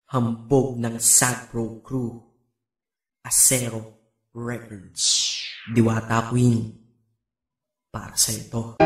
Hambog ng Sagpro Crew, Acero Records, Diwata Queen, para sa ito.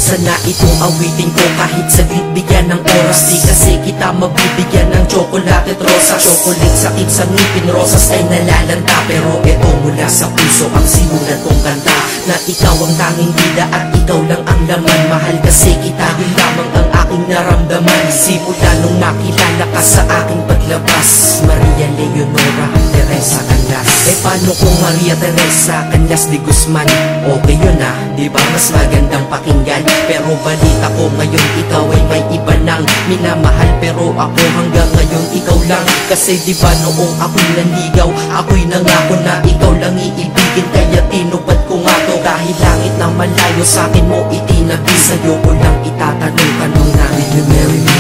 Sana itong awitin ko kahit saglit bigyan ng oras. Di kasi kita mabibigyan ng tsokolate at rosas. Chocolate sakit sa ngipin, rosas ay nalalanta. Pero eto mula sa puso ang sinulat kong kanta, na ikaw ang tanging bida at ikaw lang ang laman. Mahal kasi kita, yun lamang ang aking naramdaman. Simula nung nakilala ka sa aking paglabas. Maria Leonora Teresa Canlas. Eh paano kung Maria Teresa Canlas de Guzman? Okay yun ah, di ba mas magandang pakinggan? Pero balita ko ngayon ikaw ay may iba nang minamahal. Pero ako hanggang ngayon ikaw lang. Kasi di ba noong ako'y nanligaw, ako'y nangako na ikaw lang iibigin. Kaya tinupad ko nga to, dahil langit na malayo sa akin mo itinabi. Sa'yo ko lang itatanong na, will you marry me?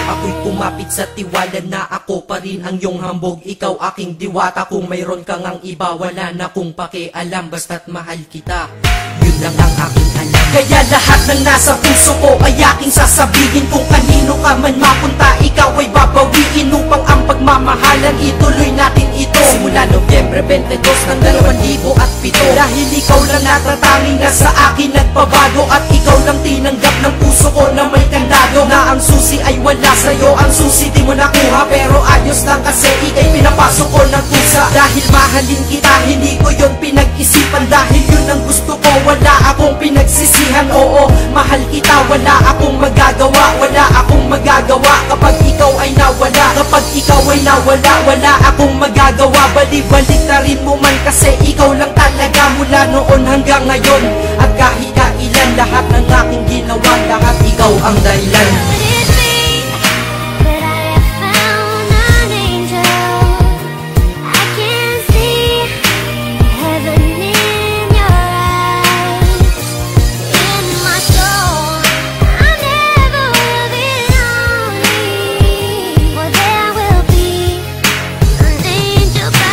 Ako'y kumapit sa tiwala na ako pa rin ang iyong hambog. Ikaw aking diwata, kung mayroon kang ang iba wala na kung pakialam. Basta't mahal kita, yun lang ang aking alam. Kaya lahat ng nasa puso ko ay aking sasabihin. Kung kanino ka man mapunta, ikaw ay babawiin. Upang ang pagmamahalan ituloy natin ito simula Nobyembre 22 ng 2007. Dahil ikaw lang natatanging na sa akin nagpabago. At ikaw lang tinanggap ng puso ko na may kandado. Na ang susi ay wala sa'yo, ang susi di mo nakuha. Pero ayos lang kasi ika'y pinapasok ko ng pusa. Dahil mahalin kita, hindi ko yun pinag-isipan. Dahil yun ang gusto ko, wala akong pinagsisihan. Oo, mahal kita, wala akong magagawa. Wala akong magagawa kapag ikaw ay nawala. Kapag ikaw ay nawala, wala akong magagawa. Balik na rin mo man kasi ikaw lang talaga mula noon hanggang ngayon. At kahit kailan lahat ng aking ginawa, lahat ikaw ang dahilan.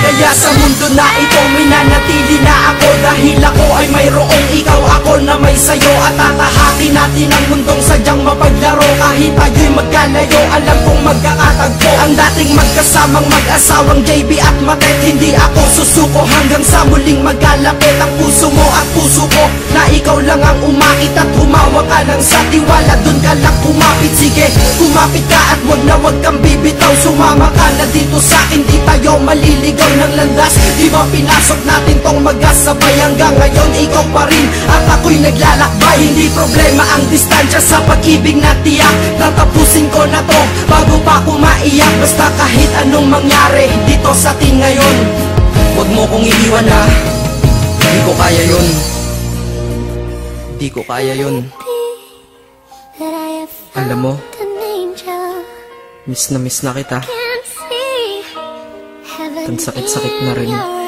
Kaya sa mundo na ito minanatili na ako. Dahil ako ay mayroong ikaw, ako na may sayo. At tatahakin natin ang mundong sadyang mapaglaro. Kahit tayo'y magkalayo, alam kong magkakatagpo. Ang dating magkasamang mag-asawang JB at Matet. Hindi ako susuko hanggang sa muling magkalapit. Ang puso mo at puso ko, na ikaw lang ang umakit. At humawak ka lang sa tiwala, dun ka lang kumapit. Sige, kumapit ka at wag kang bibitaw. Sumama ka na dito sa'kin, di tayo maliligaw ng landas. Di ba pinasok natin tong magkasabay? Hanggang ngayon ikaw pa rin at ako'y naglalakbay. Hindi problema ang distansya sa pag-ibig na tiyak. Tatapusin ko na to bago pa ako maiyak. Basta kahit anong mangyari dito sa atin ngayon, wag mo kong iiwan ha. Di ko kaya yun. Di ko kaya yun. Alam mo, miss na kita. Ang sakit-sakit na rin.